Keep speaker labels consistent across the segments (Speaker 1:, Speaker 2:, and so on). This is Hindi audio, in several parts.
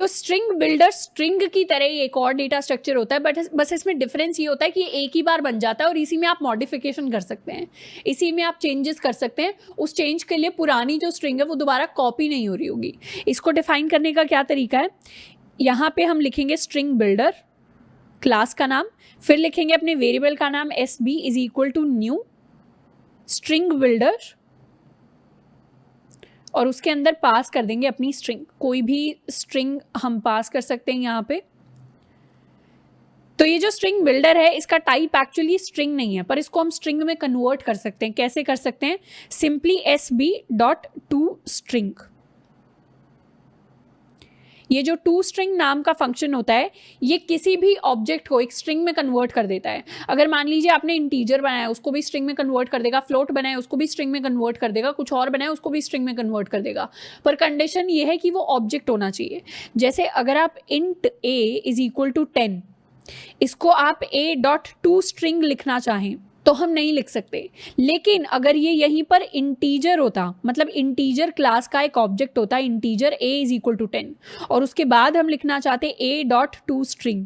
Speaker 1: तो स्ट्रिंग बिल्डर स्ट्रिंग की तरह ही एक और डेटा स्ट्रक्चर होता है, बट बस इसमें डिफरेंस ये होता है कि एक ही बार बन जाता है और इसी में आप मॉडिफिकेशन कर सकते हैं, इसी में आप चेंजेस कर सकते हैं। उस चेंज के लिए पुरानी जो स्ट्रिंग है वो दोबारा कॉपी नहीं हो रही होगी। इसको डिफाइन करने का क्या तरीका है, यहाँ पे हम लिखेंगे स्ट्रिंग बिल्डर, क्लास का नाम, फिर लिखेंगे अपने वेरिएबल का नाम SB is equal to new string builder, और उसके अंदर पास कर देंगे अपनी स्ट्रिंग, कोई भी स्ट्रिंग हम पास कर सकते हैं यहाँ पे। तो ये जो स्ट्रिंग बिल्डर है इसका टाइप एक्चुअली स्ट्रिंग नहीं है, पर इसको हम स्ट्रिंग में कन्वर्ट कर सकते हैं। कैसे कर सकते हैं, सिंपली SB.toString, ये जो toString नाम का फंक्शन होता है ये किसी भी ऑब्जेक्ट को एक स्ट्रिंग में कन्वर्ट कर देता है। अगर मान लीजिए आपने इंटीजर बनाया उसको भी स्ट्रिंग में कन्वर्ट कर देगा, फ्लोट बनाया उसको भी स्ट्रिंग में कन्वर्ट कर देगा, कुछ और बनाया उसको भी स्ट्रिंग में कन्वर्ट कर देगा, पर कंडीशन ये है कि वो ऑब्जेक्ट होना चाहिए। जैसे अगर आप int a is equal to 10, इसको आप a.toString लिखना चाहें तो हम नहीं लिख सकते, लेकिन अगर ये यहीं पर इंटीजर होता, मतलब इंटीजर क्लास का एक ऑब्जेक्ट होता है integer a is equal to 10, और उसके बाद हम लिखना चाहते a.toString,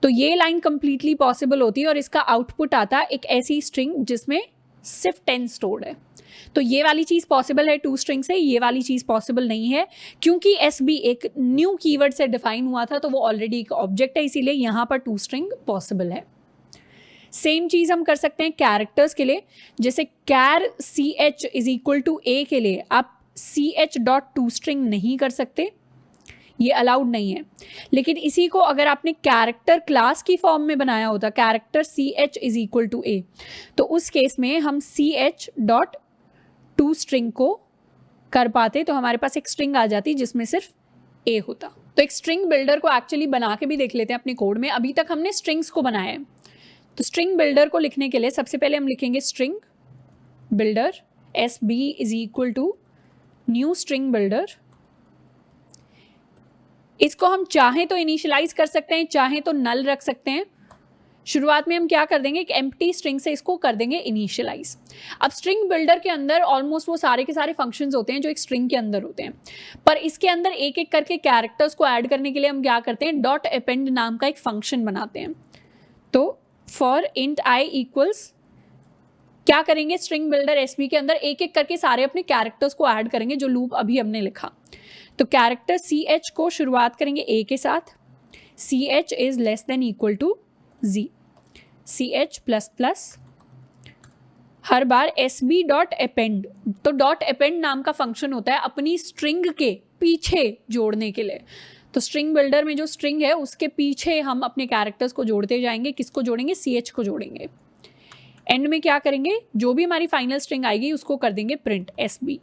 Speaker 1: तो ये लाइन कंप्लीटली पॉसिबल होती है और इसका आउटपुट आता एक ऐसी स्ट्रिंग जिसमें सिर्फ 10 स्टोर्ड है। तो ये वाली चीज पॉसिबल है toString से, ये वाली चीज पॉसिबल नहीं है, क्योंकि SB एक न्यू कीवर्ड से डिफाइन हुआ था तो वो ऑलरेडी एक ऑब्जेक्ट है, इसीलिए यहाँ पर toString पॉसिबल है। सेम चीज हम कर सकते हैं कैरेक्टर्स के लिए, जैसे char ch is equal to a के लिए आप ch.toString नहीं कर सकते, ये अलाउड नहीं है। लेकिन इसी को अगर आपने कैरेक्टर क्लास की फॉर्म में बनाया होता, character ch is equal to a, तो उस केस में हम ch.toString को कर पाते, तो हमारे पास एक स्ट्रिंग आ जाती जिसमें सिर्फ a होता। तो एक स्ट्रिंग बिल्डर को एक्चुअली बना के भी देख लेते हैं अपने कोड में। अभी तक हमने स्ट्रिंग्स को बनाया है, तो स्ट्रिंग बिल्डर को लिखने के लिए सबसे पहले हम लिखेंगे string builder SB is equal to new string builder. इसको हम चाहें तो इनिशियलाइज कर सकते हैं, चाहें तो नल रख सकते हैं। शुरुआत में हम क्या कर देंगे, एक एम्प्टी स्ट्रिंग से इसको कर देंगे इनिशियलाइज। अब स्ट्रिंग बिल्डर के अंदर ऑलमोस्ट वो सारे के सारे फंक्शंस होते हैं जो एक स्ट्रिंग के अंदर होते हैं, पर इसके अंदर एक एक करके कैरेक्टर्स को ऐड करने के लिए हम क्या करते हैं, डॉट अपेंड नाम का एक फंक्शन बनाते हैं। तो फॉर इंट i इक्वल्स क्या करेंगे, स्ट्रिंग बिल्डर SB के अंदर एक एक करके सारे अपने कैरेक्टर्स को ऐड करेंगे जो लूप अभी हमने लिखा। तो कैरेक्टर ch को शुरुआत करेंगे a के साथ, ch is less than equal to z, ch plus plus हर बार SB डॉट अपेंड, तो डॉट अपेंड नाम का फंक्शन होता है अपनी स्ट्रिंग के पीछे जोड़ने के लिए। तो स्ट्रिंग बिल्डर में जो स्ट्रिंग है उसके पीछे हम अपने कैरेक्टर्स को जोड़ते जाएंगे। किसको जोड़ेंगे, ch को जोड़ेंगे। एंड में क्या करेंगे, जो भी हमारी फाइनल स्ट्रिंग आएगी उसको कर देंगे प्रिंट SB।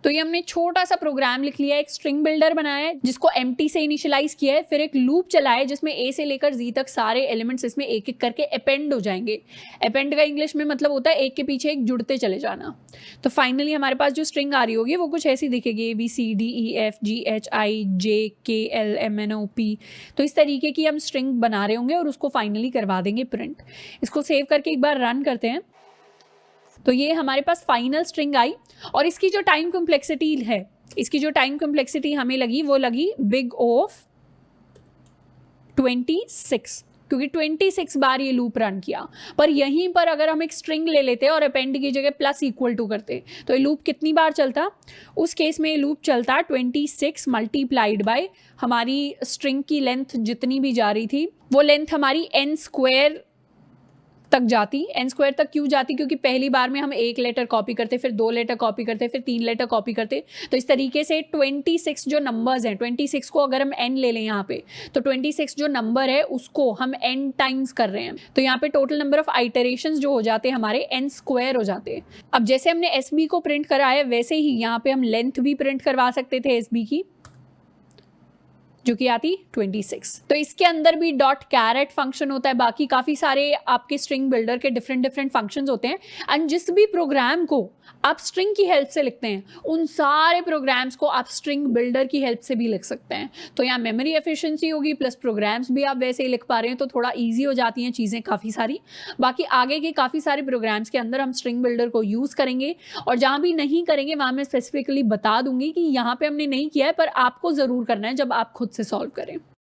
Speaker 1: तो ये हमने छोटा सा प्रोग्राम लिख लिया है, एक स्ट्रिंग बिल्डर बनाया है जिसको एम्प्टी से इनिशियलाइज किया है, फिर एक लूप चलाया है जिसमें a से लेकर z तक सारे एलिमेंट्स इसमें एक एक करके अपेंड हो जाएंगे। अपेंड का इंग्लिश में मतलब होता है एक के पीछे एक जुड़ते चले जाना। तो फाइनली हमारे पास जो स्ट्रिंग आ रही होगी वो कुछ ऐसी दिखेगी, ABCDEFGHIJKLMNOP। तो इस तरीके की हम स्ट्रिंग बना रहे होंगे और उसको फाइनली करवा देंगे प्रिंट। इसको सेव करके एक बार रन करते हैं, तो ये हमारे पास फाइनल स्ट्रिंग आई। और इसकी जो टाइम कॉम्प्लेक्सिटी है, इसकी जो टाइम कॉम्प्लेक्सिटी हमें लगी वो लगी बिग O ऑफ 26, क्योंकि 26 बार ये लूप रन किया। पर यहीं पर अगर हम एक स्ट्रिंग ले लेते और अपेंड की जगह प्लस इक्वल टू करते तो ये लूप कितनी बार चलता, उस केस में ये लूप चलता 26 मल्टीप्लाइड बाय हमारी स्ट्रिंग की लेंथ जितनी भी जा रही थी वो लेंथ हमारी n स्क्वायर तक जाती। n स्क्वायर तक क्यों जाती, क्योंकि पहली बार में हम एक लेटर कॉपी करते, फिर 2 लेटर कॉपी करते, फिर 3 लेटर कॉपी करते। तो इस तरीके से 26 जो नंबर्स हैं, 26 को अगर हम n ले लें यहाँ पे, तो 26 जो नंबर है उसको हम n टाइम्स कर रहे हैं, तो यहाँ पे टोटल नंबर ऑफ आइटरेशंस जो हो जाते हैं हमारे n स्क्वायर हो जाते हैं। अब जैसे हमने SB को प्रिंट करा है वैसे ही यहाँ पे हम लेंथ भी प्रिंट करवा सकते थे SB की। जो कि आती 26। तो इसके अंदर भी डॉट कैरेट फंक्शन होता है, बाकी काफी सारे आपके स्ट्रिंग बिल्डर के डिफरेंट डिफरेंट फंक्शंस होते हैं। एंड जिस भी प्रोग्राम को आप स्ट्रिंग की हेल्प से लिखते हैं उन सारे प्रोग्राम्स को आप स्ट्रिंग बिल्डर की हेल्प से भी लिख सकते हैं। तो यहाँ मेमोरी एफिशिएंसी होगी, प्लस प्रोग्राम्स भी आप वैसे ही लिख पा रहे हैं, तो थोड़ा ईजी हो जाती हैं चीज़ें काफ़ी सारी। बाकी आगे के काफ़ी सारे प्रोग्राम्स के अंदर हम स्ट्रिंग बिल्डर को यूज़ करेंगे, और जहाँ भी नहीं करेंगे वहाँ मैं स्पेसिफिकली बता दूंगी कि यहाँ पे हमने नहीं किया है, पर आपको ज़रूर करना है जब आप खुद से सॉल्व करें।